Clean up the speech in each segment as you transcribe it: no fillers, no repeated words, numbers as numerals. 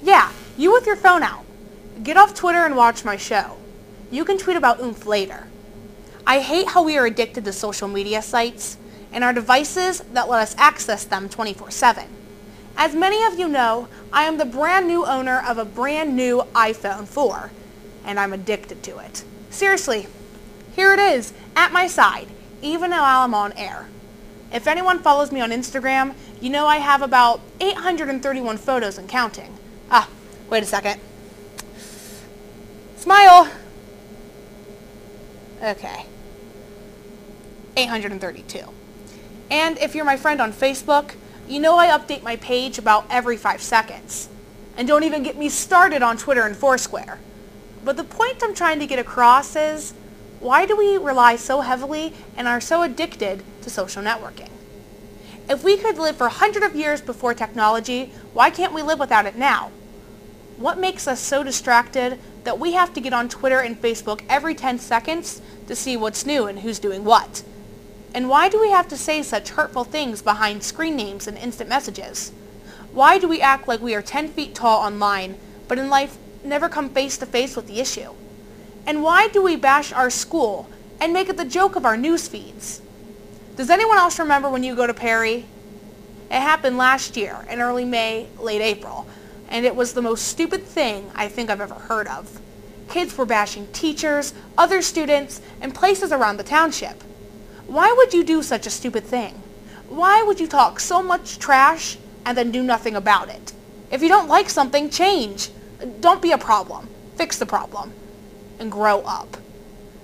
Yeah, you with your phone out. Get off Twitter and watch my show. You can tweet about oomph later. I hate how we are addicted to social media sites and our devices that let us access them 24/7. As many of you know, I am the brand new owner of a brand new iPhone 4, and I'm addicted to it. Seriously, here it is, at my side, even while I'm on air. If anyone follows me on Instagram, you know I have about 831 photos and counting. Ah, wait a second. Smile! Okay. 832. And if you're my friend on Facebook, you know I update my page about every 5 seconds. And don't even get me started on Twitter and Foursquare. But the point I'm trying to get across is, why do we rely so heavily and are so addicted to social networking? If we could live for hundreds of years before technology, why can't we live without it now? What makes us so distracted that we have to get on Twitter and Facebook every 10 seconds to see what's new and who's doing what? And why do we have to say such hurtful things behind screen names and instant messages? Why do we act like we are 10 feet tall online, but in life never come face to face with the issue? And why do we bash our school and make it the joke of our news feeds? Does anyone else remember when you go to Perry? It happened last year in early May, late April, and it was the most stupid thing I think I've ever heard of. Kids were bashing teachers, other students, and places around the township. Why would you do such a stupid thing? Why would you talk so much trash and then do nothing about it? If you don't like something, change. Don't be a problem. Fix the problem. And grow up.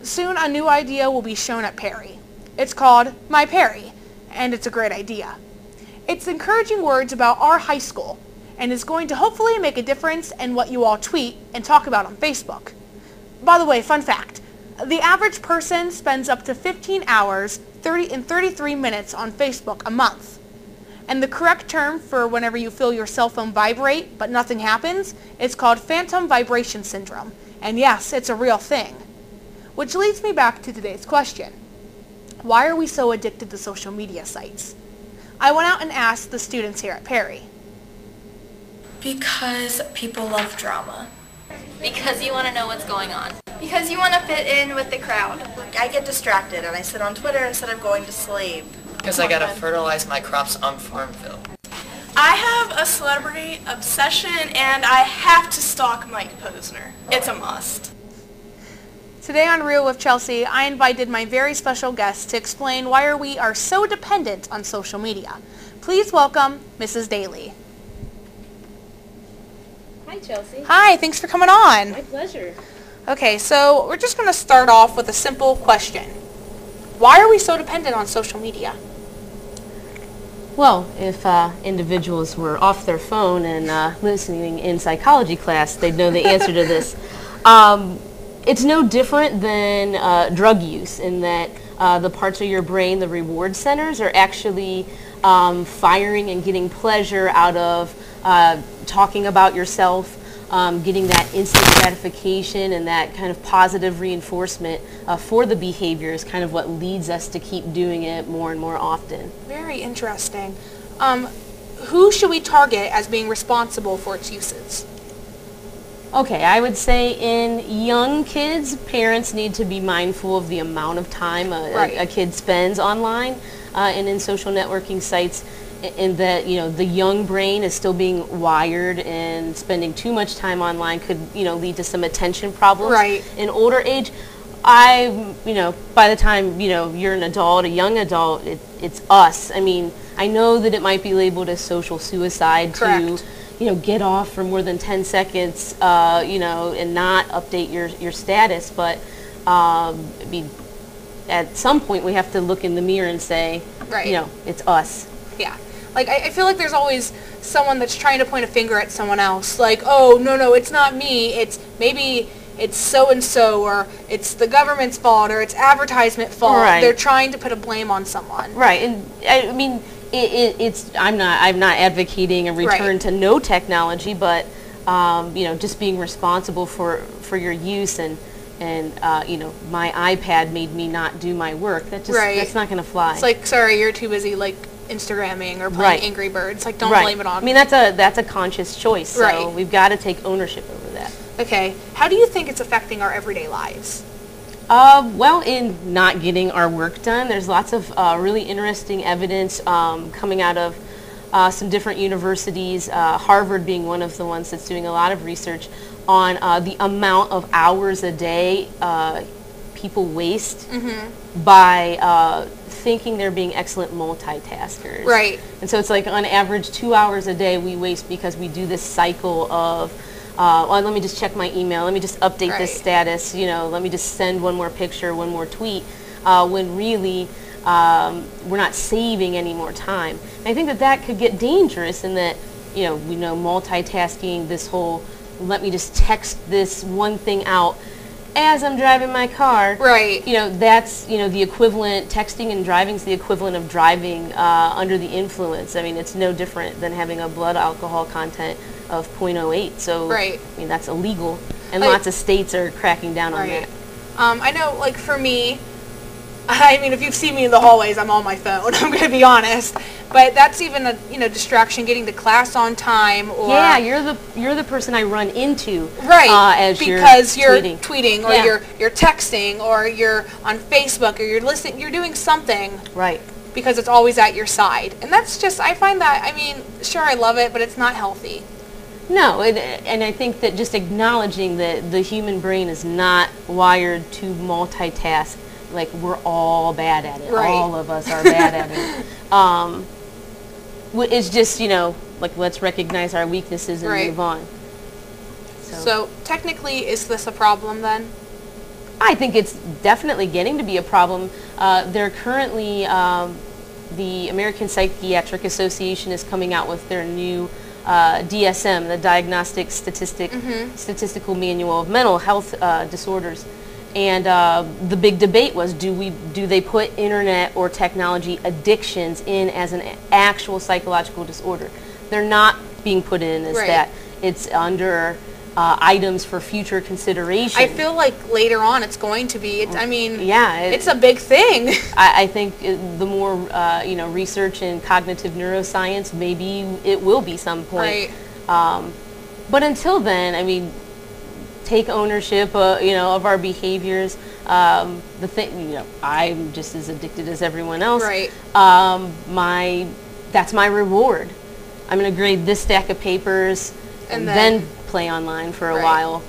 Soon a new idea will be shown at Perry. It's called My Perry, and it's a great idea. It's encouraging words about our high school, and is going to hopefully make a difference in what you all tweet and talk about on Facebook. By the way, fun fact, the average person spends up to 15 hours, 33 minutes on Facebook a month. And the correct term for whenever you feel your cell phone vibrate but nothing happens, it's called phantom vibration syndrome. And yes, it's a real thing. Which leads me back to today's question. Why are we so addicted to social media sites? I went out and asked the students here at Perry. Because people love drama. Because you want to know what's going on. Because you want to fit in with the crowd. I get distracted and I sit on Twitter instead of going to sleep. Because I gotta fertilize my crops on Farmville. I have a celebrity obsession and I have to stalk Mike Posner. It's a must. Today on Real with Chelsea, I invited my very special guest to explain why we are so dependent on social media. Please welcome Mrs. Daly. Hi, Chelsea. Hi, thanks for coming on. My pleasure. Okay, so we're just going to start off with a simple question. Why are we so dependent on social media? Well, if individuals were off their phone and listening in psychology class, they'd know the answer to this. It's no different than drug use in that the parts of your brain, the reward centers, are actually firing and getting pleasure out of talking about yourself, getting that instant gratification and that kind of positive reinforcement for the behavior is kind of what leads us to keep doing it more and more often. Very interesting. Who should we target as being responsible for its uses? Okay, I would say in young kids, parents need to be mindful of the amount of time a kid spends online and in social networking sites, in that, you know, the young brain is still being wired, and spending too much time online could, you know, lead to some attention problems. Right. In older age, you know, by the time, you know, you're an adult, a young adult, it's us. I mean, I know that it might be labeled as social suicide. Correct. To, you know, get off for more than 10 seconds, you know, and not update your status, but I mean, at some point we have to look in the mirror and say, right, you know, it's us. Yeah. Like, I feel like there's always someone that's trying to point a finger at someone else. Like, oh, no, it's not me. Maybe it's so-and-so, or it's the government's fault, or it's advertisement fault. Right. They're trying to put a blame on someone. Right. And I mean, I'm not advocating a return to no technology, but you know, just being responsible for your use, and you know, my iPad made me not do my work. That's not going to fly. It's like, sorry, you're too busy like Instagramming or playing Right. Angry Birds. Like, don't Right. blame it on I mean, that's a conscious choice. So Right. we've got to take ownership over that. Okay. How do you think it's affecting our everyday lives? Well, in not getting our work done, there's lots of really interesting evidence coming out of some different universities, Harvard being one of the ones that's doing a lot of research on the amount of hours a day people waste by thinking they're being excellent multitaskers. Right. And so it's like on average 2 hours a day we waste because we do this cycle of well, let me just check my email, let me just update this Right. status, let me just send one more picture, one more tweet, when really we're not saving any more time. And I think that could get dangerous in that, we know multitasking, this whole, let me just text this one thing out as I'm driving my car. Right. That's, the equivalent, texting and driving is the equivalent of driving under the influence. I mean, it's no different than having a blood alcohol content of 0.08. So, Right. I mean, that's illegal. And Like- lots of states are cracking down on Right. that. I know, like, for me, I mean, if you've seen me in the hallways, I'm on my phone. I'm going to be honest. But that's even a, distraction, getting to class on time or... Yeah, you're the person I run into. Right, as because you're tweeting. tweeting or Yeah. you're texting or you're on Facebook or you're listening, you're doing something Right. because it's always at your side. And that's just, I find that, I mean, sure, I love it, but it's not healthy. No, and I think that just acknowledging that the human brain is not wired to multitask, like we're all bad at it. Right. All of us are bad at it. It's just, like let's recognize our weaknesses and Right. move on. So technically, is this a problem then? I think it's definitely getting to be a problem. They're currently, the American Psychiatric Association is coming out with their new DSM, the Diagnostic Statistical Manual of Mental Health Disorders. And the big debate was, do they put internet or technology addictions in as an actual psychological disorder? They're not being put in as Right. that. It's under items for future consideration. I feel like later on it's going to be. I mean, Yeah, it's a big thing. I think the more research in cognitive neuroscience, maybe it will be some point. Right. But until then, I mean, take ownership, of our behaviors. The thing, I'm just as addicted as everyone else. Right. That's my reward. I'm going to grade this stack of papers and then play online for a Right. while.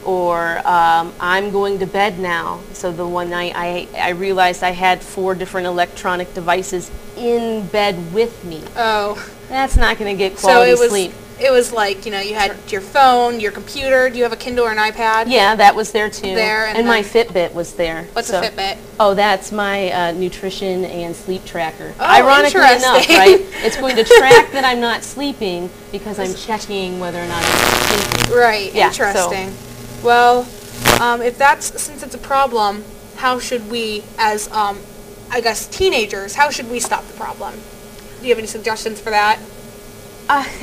Or I'm going to bed now. So the one night I realized I had 4 different electronic devices in bed with me. Oh. That's not going to get So quality it was. sleep. It was like, you had your phone, your computer. Do you have a Kindle or an iPad? Yeah, that was there too. There, and my then- Fitbit was there. What's So- a Fitbit? Oh, that's my nutrition and sleep tracker. Oh, Ironically enough, interesting. right? It's going to track that I'm not sleeping because I'm checking whether or not I'm sleeping. Right. Yeah, so- Interesting. Well, since it's a problem, how should we, as I guess teenagers, how should we stop the problem? Do you have any suggestions for that?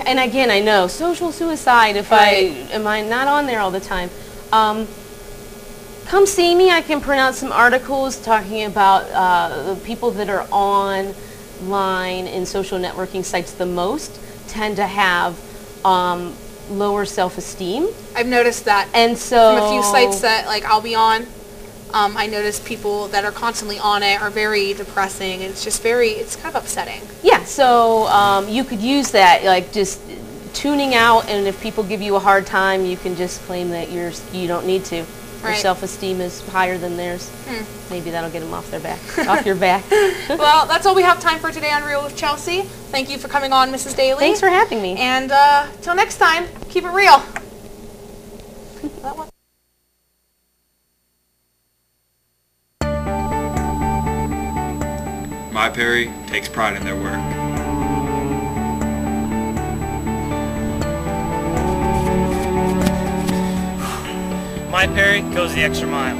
And again, I know social suicide. If Right. am I not on there all the time? Come see me. I can print out some articles talking about the people that are online in social networking sites the most tend to have lower self-esteem. I've noticed that And so from a few sites that I'll be on. I notice people that are constantly on it are very depressing, and it's kind of upsetting. Yeah, so you could use that, like just tuning out, and if people give you a hard time, you can just claim that you don't need to. Your Right. self-esteem is higher than theirs. Maybe that'll get them off their back, off your back. Well, that's all we have time for today on Real with Chelsea. Thank you for coming on, Mrs. Daly. Thanks for having me. And till next time, keep it real. That one. My Perry takes pride in their work. My Perry goes the extra mile.